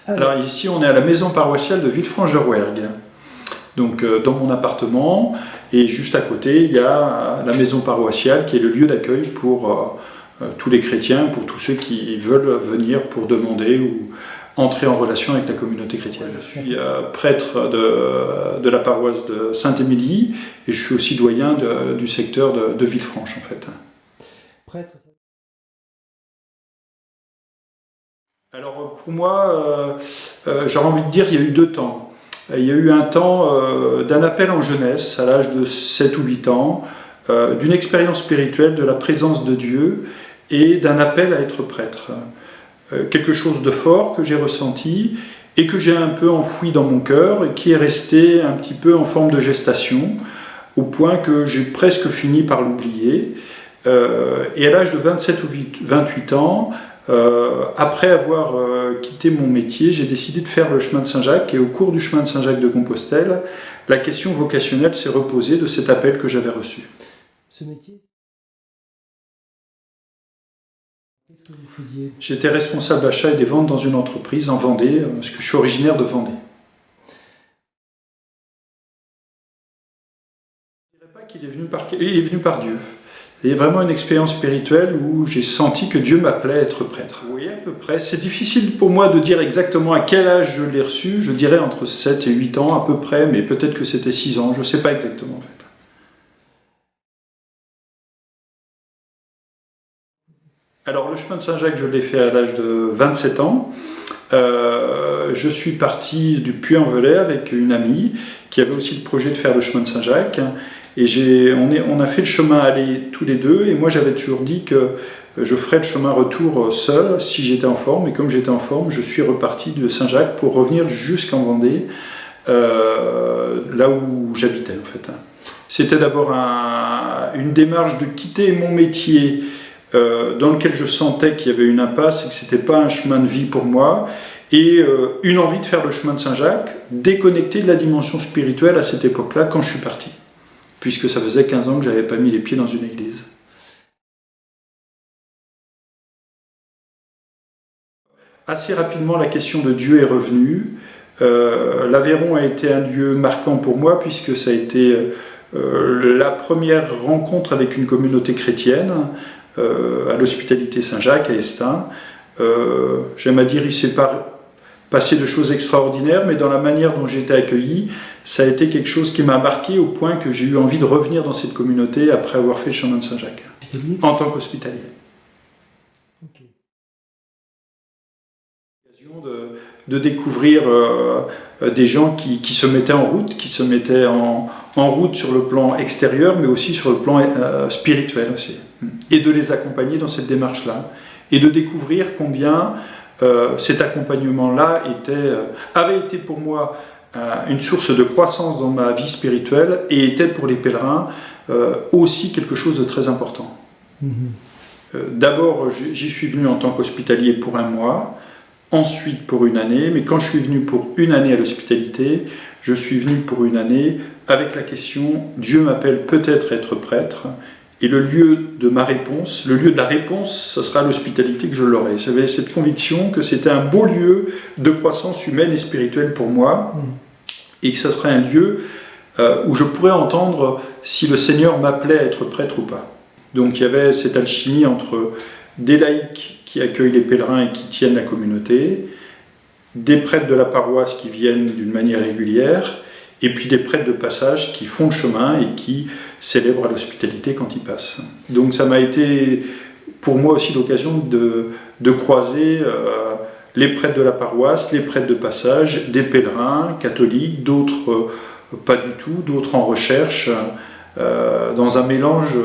Alors ici, on est à la maison paroissiale de Villefranche-de-Rouergue. Donc dans mon appartement, et juste à côté, il y a la maison paroissiale qui est le lieu d'accueil pour tous les chrétiens, pour tous ceux qui veulent venir pour demander ou entrer en relation avec la communauté chrétienne. Je suis prêtre de la paroisse de Sainte-Émilie et je suis aussi doyen du secteur de Villefranche en fait. Prêtre. Alors pour moi, j'aurais envie de dire qu'il y a eu deux temps. Il y a eu un temps d'un appel en jeunesse à l'âge de 7 ou 8 ans, d'une expérience spirituelle de la présence de Dieu et d'un appel à être prêtre. Quelque chose de fort que j'ai ressenti et que j'ai un peu enfoui dans mon cœur et qui est resté un petit peu en forme de gestation au point que j'ai presque fini par l'oublier. Et à l'âge de 27 ou 28 ans, après avoir quitté mon métier, j'ai décidé de faire le chemin de Saint-Jacques et au cours du chemin de Saint-Jacques de Compostelle, la question vocationnelle s'est reposée de cet appel que j'avais reçu. Ce métier, qu'est-ce que vous faisiez? J'étais responsable achat et des ventes dans une entreprise en Vendée, parce que je suis originaire de Vendée. Je ne dirais pas qu'il est venu par Dieu. Il y a vraiment une expérience spirituelle où j'ai senti que Dieu m'appelait à être prêtre. Oui, à peu près. C'est difficile pour moi de dire exactement à quel âge je l'ai reçu. Je dirais entre 7 et 8 ans à peu près, mais peut-être que c'était 6 ans. Je ne sais pas exactement en fait. Alors le chemin de Saint-Jacques, je l'ai fait à l'âge de 27 ans. Je suis parti du Puy-en-Velay avec une amie qui avait aussi le projet de faire le chemin de Saint-Jacques. Et on a fait le chemin aller tous les deux, et moi j'avais toujours dit que je ferais le chemin retour seul si j'étais en forme, et comme j'étais en forme, je suis reparti de Saint-Jacques pour revenir jusqu'en Vendée, là où j'habitais en fait. C'était d'abord une démarche de quitter mon métier dans lequel je sentais qu'il y avait une impasse et que c'était pas un chemin de vie pour moi, et une envie de faire le chemin de Saint-Jacques, déconnecté de la dimension spirituelle à cette époque-là quand je suis parti. Puisque ça faisait 15 ans que je n'avais pas mis les pieds dans une église. Assez rapidement, la question de Dieu est revenue. L'Aveyron a été un lieu marquant pour moi, puisque ça a été la première rencontre avec une communauté chrétienne, à l'Hospitalité Saint-Jacques, à Estaing. J'aime à dire, il s'est passé de choses extraordinaires, mais dans la manière dont j'ai été accueilli, ça a été quelque chose qui m'a marqué au point que j'ai eu envie de revenir dans cette communauté après avoir fait le chemin de Saint-Jacques, en tant qu'hospitalier. Okay. L'occasion de découvrir des gens qui se mettaient en route, en route sur le plan extérieur, mais aussi sur le plan spirituel aussi, et de les accompagner dans cette démarche-là, et de découvrir combien cet accompagnement-là avait été pour moi une source de croissance dans ma vie spirituelle et était pour les pèlerins aussi quelque chose de très important. D'abord, j'y suis venu en tant qu'hospitalier pour 1 mois, ensuite pour 1 année, mais quand je suis venu pour 1 année à l'hospitalité, je suis venu pour 1 année avec la question « Dieu m'appelle peut-être être prêtre ». Et le lieu de ma réponse, le lieu de la réponse, ce sera l'hospitalité que je l'aurai. J'avais cette conviction que c'était un beau lieu de croissance humaine et spirituelle pour moi, et que ce serait un lieu où je pourrais entendre si le Seigneur m'appelait à être prêtre ou pas. Donc il y avait cette alchimie entre des laïcs qui accueillent les pèlerins et qui tiennent la communauté, des prêtres de la paroisse qui viennent d'une manière régulière, et puis des prêtres de passage qui font le chemin et qui célèbrent à l'hospitalité quand ils passent. Donc ça m'a été pour moi aussi l'occasion de croiser les prêtres de la paroisse, les prêtres de passage, des pèlerins catholiques, d'autres pas du tout, d'autres en recherche, dans un mélange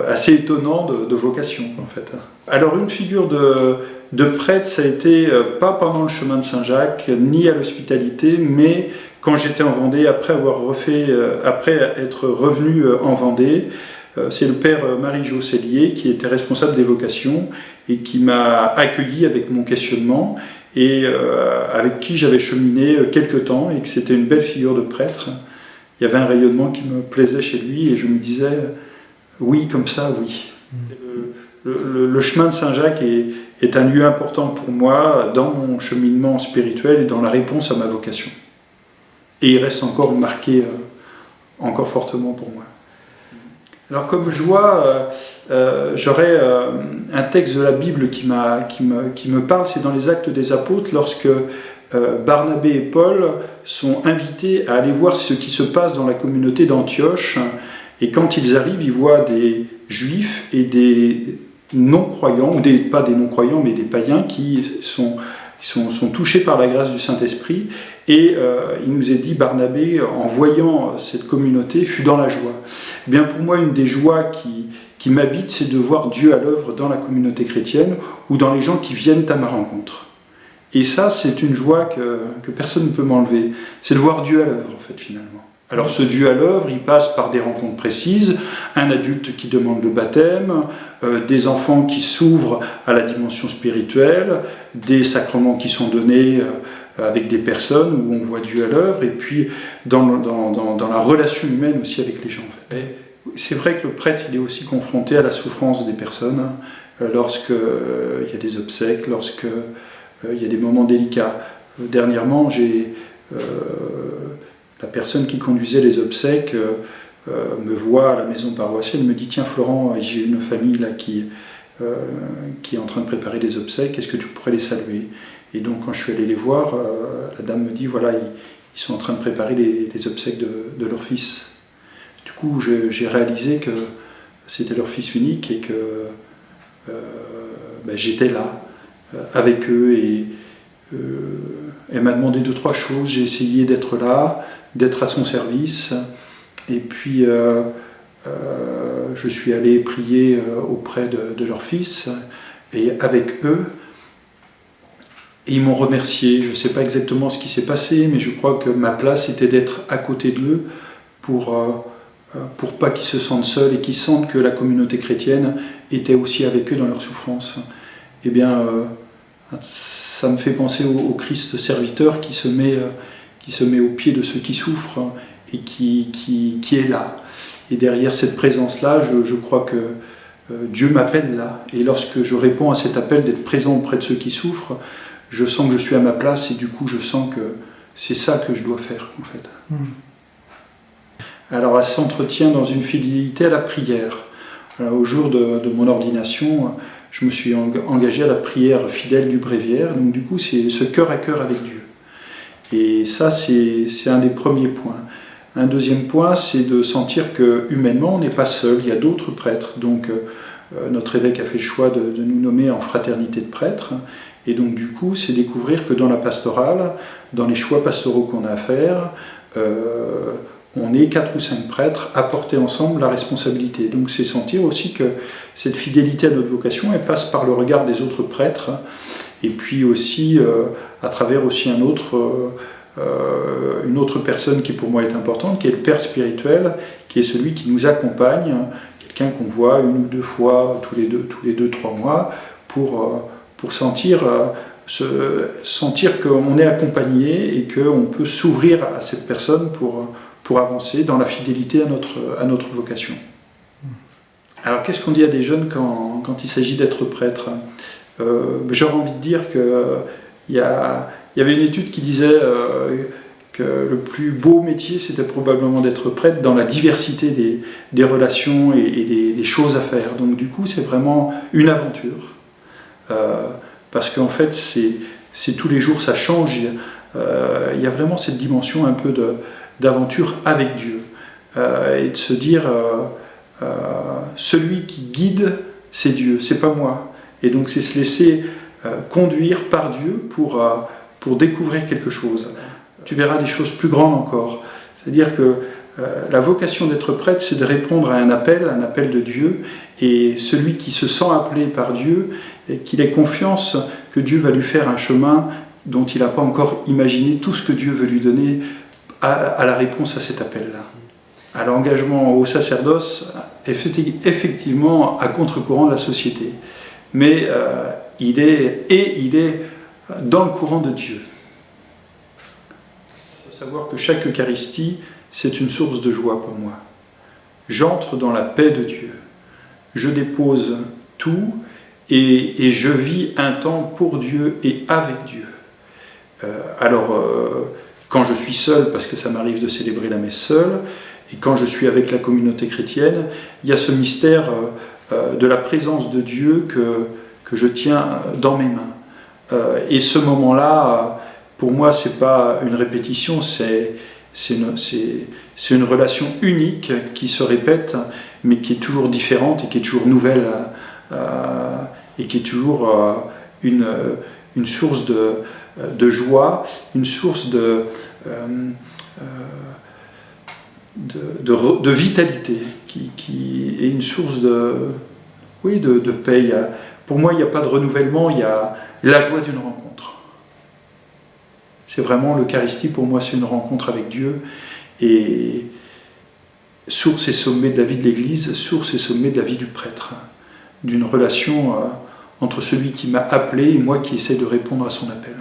assez étonnant de vocations en fait. Alors une figure de prêtre, ça a été pas pendant le chemin de Saint-Jacques, ni à l'hospitalité, mais quand j'étais en Vendée, après être revenu en Vendée, c'est le père Marie-Jo Cellier qui était responsable des vocations et qui m'a accueilli avec mon questionnement et avec qui j'avais cheminé quelques temps et que c'était une belle figure de prêtre. Il y avait un rayonnement qui me plaisait chez lui et je me disais oui, comme ça, oui. le chemin de Saint-Jacques est un lieu important pour moi dans mon cheminement spirituel et dans la réponse à ma vocation. Et il reste encore marqué encore fortement pour moi. Alors comme je vois, j'aurais un texte de la Bible qui me parle, c'est dans les Actes des Apôtres, lorsque Barnabé et Paul sont invités à aller voir ce qui se passe dans la communauté d'Antioche, et quand ils arrivent, ils voient des juifs et des non-croyants, ou pas des non-croyants, mais des païens qui sont touchés par la grâce du Saint-Esprit, et il nous est dit, Barnabé, en voyant cette communauté, fut dans la joie. Eh bien, pour moi, une des joies qui m'habite, c'est de voir Dieu à l'œuvre dans la communauté chrétienne, ou dans les gens qui viennent à ma rencontre. Et ça, c'est une joie que personne ne peut m'enlever. C'est de voir Dieu à l'œuvre, en fait, finalement. Alors ce Dieu à l'œuvre, il passe par des rencontres précises, un adulte qui demande le baptême, des enfants qui s'ouvrent à la dimension spirituelle, des sacrements qui sont donnés avec des personnes où on voit Dieu à l'œuvre, et puis dans la relation humaine aussi avec les gens. En fait. C'est vrai que le prêtre, il est aussi confronté à la souffrance des personnes, lorsqu'il y a des obsèques, lorsqu'il y a des moments délicats. Dernièrement, la personne qui conduisait les obsèques me voit à la maison paroissiale, me dit « Tiens Florent, j'ai une famille là qui est en train de préparer des obsèques, est-ce que tu pourrais les saluer ?» Et donc quand je suis allé les voir, la dame me dit « Voilà, ils sont en train de préparer les obsèques de leur fils. » Du coup, j'ai réalisé que c'était leur fils unique et que j'étais là avec eux, et elle m'a demandé 2-3 choses. J'ai essayé d'être là, d'être à son service, et puis je suis allé prier auprès de leur fils et avec eux, et ils m'ont remercié. Je ne sais pas exactement ce qui s'est passé, mais je crois que ma place était d'être à côté d'eux pour pas qu'ils se sentent seuls et qu'ils sentent que la communauté chrétienne était aussi avec eux dans leur souffrance. Eh bien, ça me fait penser au Christ serviteur qui se met au pied de ceux qui souffrent et qui est là. Et derrière cette présence-là, je crois que Dieu m'appelle là. Et lorsque je réponds à cet appel d'être présent auprès de ceux qui souffrent, je sens que je suis à ma place, et du coup je sens que c'est ça que je dois faire, en fait. Alors elle s'entretient dans une fidélité à la prière. Alors, au jour de mon ordination, je me suis engagé à la prière fidèle du bréviaire. Donc du coup, c'est ce cœur à cœur avec Dieu. Et ça, c'est un des premiers points. Un deuxième point, c'est de sentir que humainement, on n'est pas seul. Il y a d'autres prêtres. Donc notre évêque a fait le choix de nous nommer en fraternité de prêtres. Et donc du coup, c'est découvrir que dans la pastorale, dans les choix pastoraux qu'on a à faire, on est 4 ou 5 prêtres à porter ensemble la responsabilité. Donc c'est sentir aussi que cette fidélité à notre vocation, elle passe par le regard des autres prêtres, et puis aussi à travers aussi une autre personne qui pour moi est importante, qui est le Père spirituel, qui est celui qui nous accompagne, quelqu'un qu'on voit 1 ou 2 fois tous les 2-3 mois, pour sentir qu'on est accompagné et qu'on peut s'ouvrir à cette personne pour avancer dans la fidélité à notre vocation. Alors qu'est-ce qu'on dit à des jeunes quand il s'agit d'être prêtre ? J'aurais envie de dire qu'il y avait une étude qui disait que le plus beau métier, c'était probablement d'être prêtre dans la diversité des relations et des choses à faire. Donc du coup, c'est vraiment une aventure. Parce qu'en fait, c'est tous les jours, ça change. Il y a vraiment cette dimension un peu d'aventure avec Dieu. Et de se dire, celui qui guide, c'est Dieu, c'est pas moi. Et donc c'est se laisser conduire par Dieu pour découvrir quelque chose. Tu verras des choses plus grandes encore. C'est-à-dire que la vocation d'être prêtre, c'est de répondre à un appel de Dieu, et celui qui se sent appelé par Dieu, et qu'il ait confiance que Dieu va lui faire un chemin dont il n'a pas encore imaginé tout ce que Dieu veut lui donner à la réponse à cet appel-là. À l'engagement au sacerdoce, effectivement à contre-courant de la société. Mais il est dans le courant de Dieu. Il faut savoir que chaque Eucharistie, c'est une source de joie pour moi. J'entre dans la paix de Dieu. Je dépose tout et je vis un temps pour Dieu et avec Dieu. Quand je suis seul, parce que ça m'arrive de célébrer la messe seul, et quand je suis avec la communauté chrétienne, il y a ce mystère de la présence de Dieu que je tiens dans mes mains. Et ce moment-là, pour moi, c'est pas une répétition, c'est une relation unique qui se répète, mais qui est toujours différente et qui est toujours nouvelle, et qui est toujours une source de joie, une source de vitalité, qui est une source de paix. Pour moi, il n'y a pas de renouvellement, il y a la joie d'une rencontre. C'est vraiment l'Eucharistie, pour moi, c'est une rencontre avec Dieu, et source et sommet de la vie de l'Église, source et sommet de la vie du prêtre, d'une relation entre celui qui m'a appelé et moi qui essaie de répondre à son appel.